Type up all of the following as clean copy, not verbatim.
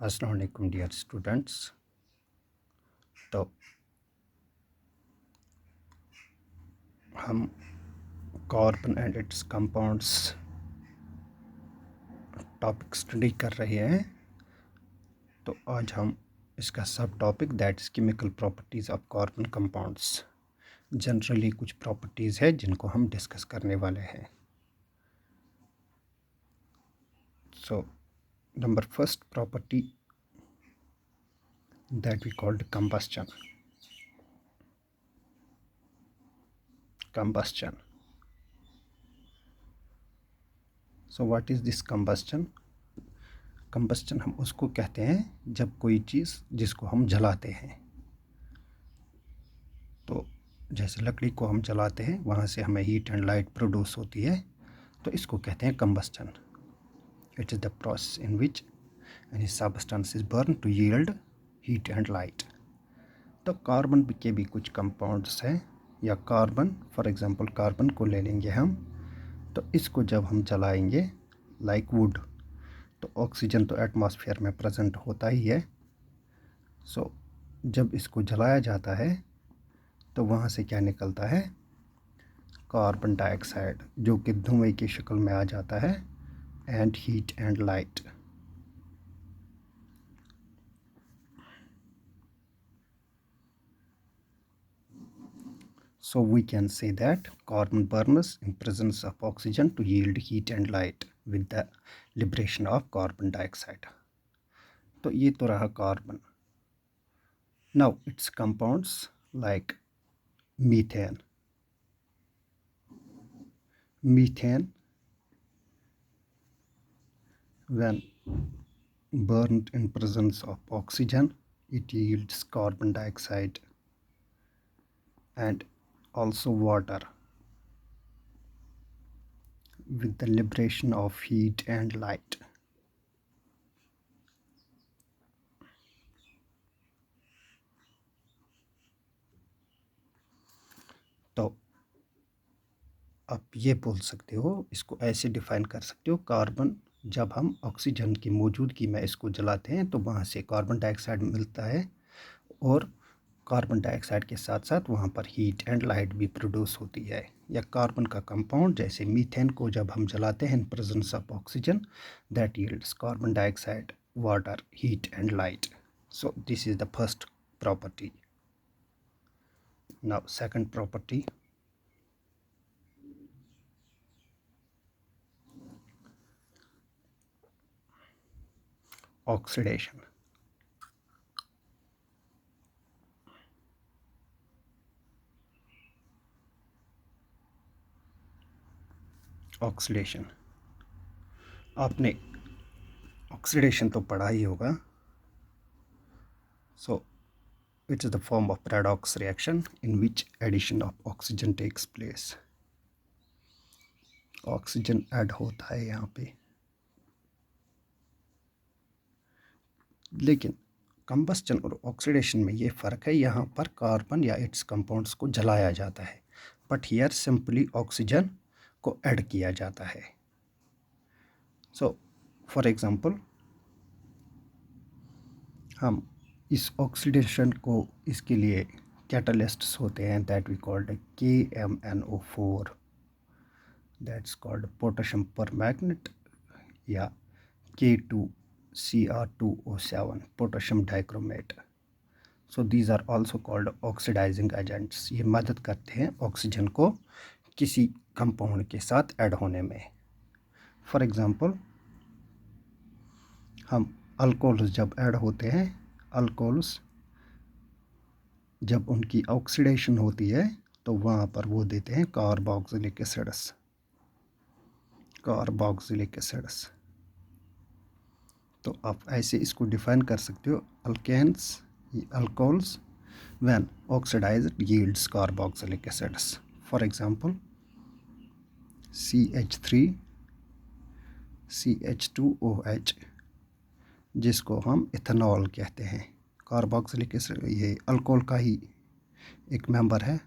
अस्सलाम वालेकुम dear students. तो हम carbon and its compounds topic study कर रहे हैं। तो आज हम इसका subtopic that is chemical properties of carbon compounds, generally कुछ प्रॉपर्टीज़ है जिनको हम डिस्कस करने वाले हैं। So number first property that we called combustion. So what is this combustion? Combustion हम उसको कहते हैं जब कोई चीज़ जिसको हम जलाते हैं, तो जैसे लकड़ी को हम जलाते हैं वहाँ से हमें हीट एंड लाइट प्रोड्यूस होती है, तो इसको कहते हैं combustion. It is the process in which any substance is burn to yield heat and light. तो कार्बन के भी कुछ कंपाउंड्स हैं, या कार्बन फॉर एग्जांपल कार्बन को ले लेंगे हम, तो इसको जब हम जलाएंगे लाइक वुड, तो ऑक्सीजन तो एटमॉस्फेयर में प्रेजेंट होता ही है। सो जब इसको जलाया जाता है तो वहाँ से क्या निकलता है, कार्बन डाइऑक्साइड, जो कि धुएं की शक्ल में आ जाता है, and heat and light. So we can say that carbon burns in presence of oxygen to yield heat and light with the liberation of carbon dioxide. तो ये तो रहा carbon. Now its compounds like methane. Methane, when burned in presence of oxygen, it yields carbon dioxide and also water with the liberation of heat and light. तो आप ये बोल सकते हो, इसको ऐसे डिफाइन कर सकते हो, कार्बन जब हम ऑक्सीजन की मौजूदगी में इसको जलाते हैं तो वहाँ से कार्बन डाइऑक्साइड मिलता है, और कार्बन डाइऑक्साइड के साथ साथ वहाँ पर हीट एंड लाइट भी प्रोड्यूस होती है। या कार्बन का कंपाउंड जैसे मीथेन को जब हम जलाते हैं in presence of oxygen, that yields carbon dioxide, water, heat and light. So this is the first property. Now second property, oxidation. Oxidation, आपने ऑक्सीडेशन तो पढ़ा ही होगा। So it is the form of paradox reaction in which addition of oxygen takes place. Oxygen add होता है यहाँ पे, लेकिन कंबस्टन और ऑक्सीडेशन में ये फ़र्क है, यहाँ पर कार्बन या इट्स कंपाउंड्स को जलाया जाता है, बट हियर सिंपली ऑक्सीजन को ऐड किया जाता है। सो फॉर एग्ज़ाम्पल, हम इस ऑक्सीडेशन को, इसके लिए कैटलिस्ट्स होते हैं that we called KMnO4, that's called potassium permanganate, या K2Cr2O7 potassium dichromate. So these are also called oxidising agents. ये मदद करते हैं ऑक्सीजन को किसी कंपाउंड के साथ ऐड होने में। फॉर एग्ज़ाम्पल, हम अल्कोहल्स जब ऐड होते हैं, अल्कोहल्स जब उनकी ऑक्सीडेशन होती है तो वहाँ पर वो देते हैं कार्बोक्सिलिक एसिड्स, कार्बोक्सिलिक एसिड्स। तो आप ऐसे इसको डिफाइन कर सकते हो, alkanes, alcohols when oxidised yields carboxylic acids. For example CH3 CH2OH, जिसको हम इथेनॉल कहते हैं, कार्बोक्सिलिक एसिड ये अल्कोहल का ही एक मेंबर है।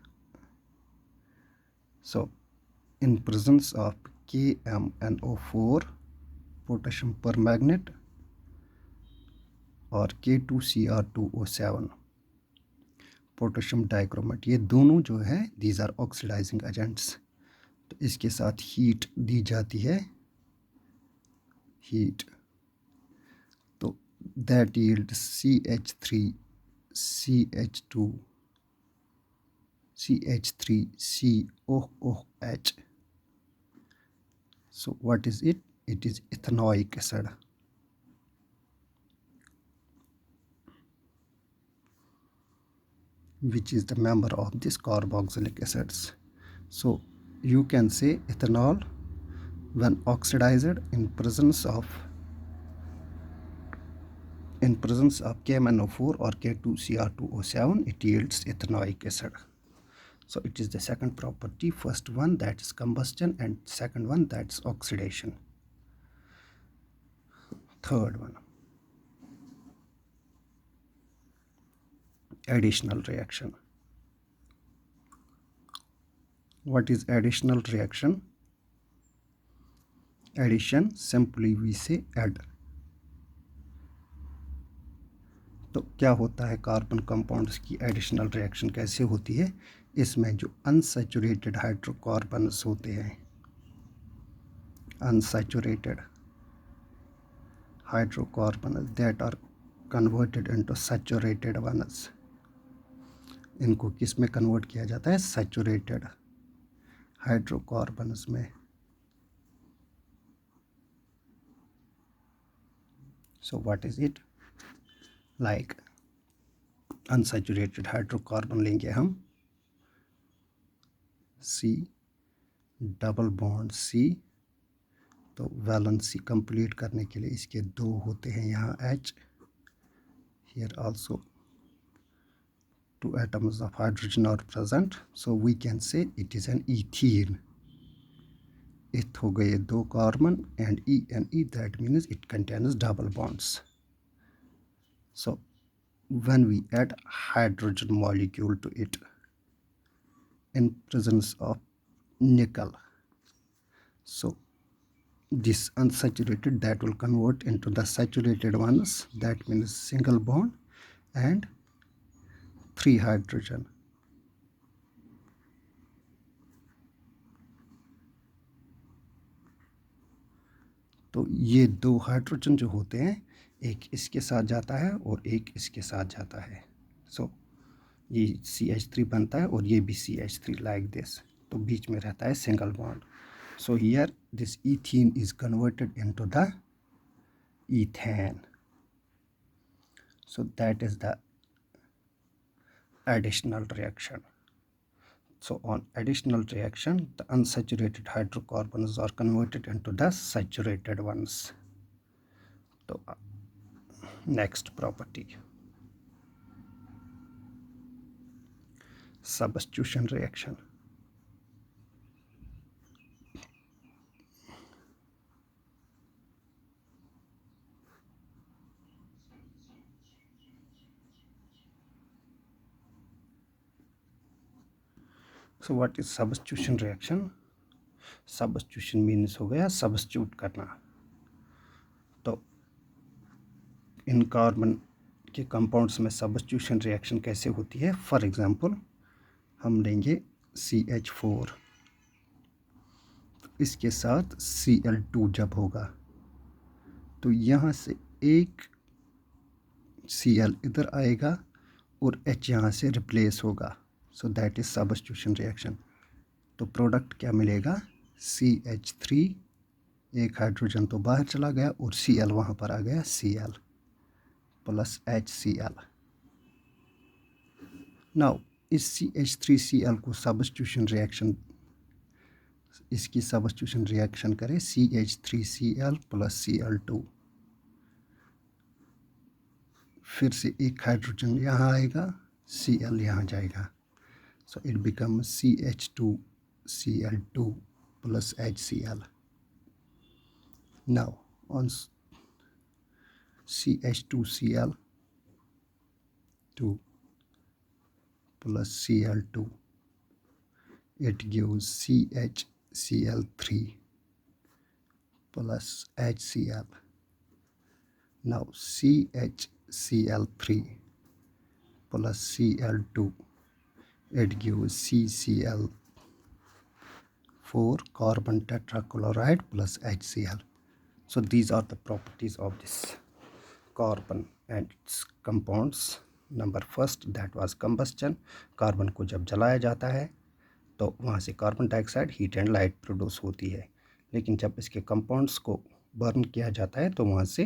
So in presence of KMnO4 potassium permanganate, और K2Cr2O7 पोटेशियम डाइक्रोमेट, ये दोनों जो है दीज आर ऑक्सीडाइजिंग एजेंट्स। तो इसके साथ हीट दी जाती है, हीट, तो that yield CH3CH2 CH3COOH. So what is it? It is ethanoic acid. Which is the member of this carboxylic acids. So you can say ethanol when oxidized in presence of KMnO4 or K2Cr2O7, it yields ethanoic acid. So it is the second property. First one, that is combustion, and second one, that's oxidation. Third one, additional reaction. What is additional reaction? Addition, simply we say add. तो क्या होता है carbon compounds की additional reaction कैसे होती है? इसमें जो अनसैचुरेटेड हाइड्रोकार्बन्स होते हैं, unsaturated hydrocarbons that are converted into saturated ones, इनको किस में कन्वर्ट किया जाता है? सैचुरेटेड हाइड्रोकार्बन्स में. So what is it? Like unsaturated hydrocarbon लेंगे हम C डबल बॉन्ड C, तो वैलेंसी कंप्लीट करने के लिए इसके दो होते हैं यहाँ H. Here also two atoms of hydrogen are present, so we can say it is an ethene. eth हो गए दो carbon and E, that means it contains double bonds. So when we add hydrogen molecule to it in presence of nickel, so this unsaturated that will convert into the saturated ones, that means single bond and 3 hydrogen. तो ये दो hydrogen जो होते हैं, एक इसके साथ जाता है और एक इसके साथ जाता है. सो ये CH3 बनता है और ये भी CH3 लाइक दिस, तो बीच में रहता है single bond. So here this ethene is converted into the ethane. So that is the additional reaction. So on additional reaction, the unsaturated hydrocarbons are converted into the saturated ones. So next property, substitution reaction. So what is substitution reaction? Substitution means हो गया substitute करना. तो इन carbon के compounds में substitution reaction कैसे होती है? For example हम लेंगे CH4, इसके साथ Cl2 जब होगा तो यहाँ से एक Cl इधर आएगा और H यहाँ से रिप्लेस होगा. So that is substitution reaction. तो प्रोडक्ट क्या मिलेगा? CH3, एक हाइड्रोजन तो बाहर चला गया और Cl वहाँ पर आ गया, Cl प्लस HCl. नाउ इस CH3Cl को सब्स्टिट्यूशन रिएक्शन, इसकी सब्स्टिट्यूशन रिएक्शन करें CH3Cl प्लस Cl2, फिर से एक हाइड्रोजन यहाँ आएगा, Cl यहाँ जाएगा. So it becomes CH2Cl2 plus HCl. Now on CH2Cl2 plus Cl2, it gives CHCl3 plus HCl. Now CHCl3 plus Cl2, it gives CCl4 carbon tetrachloride plus HCl. So these are the properties of this carbon and its compounds. Number first that was combustion. Carbon को जब जलाया जाता है तो वहाँ से carbon dioxide heat and light produce होती है, लेकिन जब इसके कंपाउंड्स को बर्न किया जाता है तो वहाँ से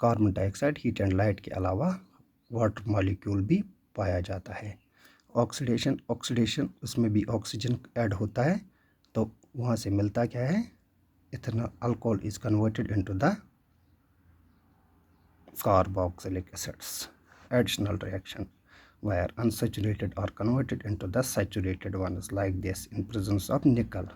carbon dioxide heat and light के अलावा वाटर मॉलिक्यूल भी पाया जाता है. ऑक्सीडेशन उसमें भी ऑक्सीजन ऐड होता है, तो वहाँ से मिलता क्या है, ethanol alcohol is converted into the carboxylic acids. Additional reaction where unsaturated are converted into the saturated ones like this in presence of nickel.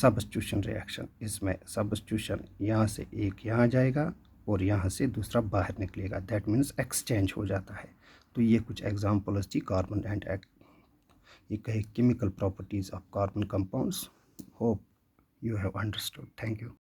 Substitution reaction, इसमें substitution यहाँ से एक यहाँ जाएगा और यहाँ से दूसरा बाहर निकलेगा, that means exchange हो जाता है. तो ये कुछ examples थी कार्बन एंड ये कहे chemical properties of carbon compounds. Hope you have understood. Thank you.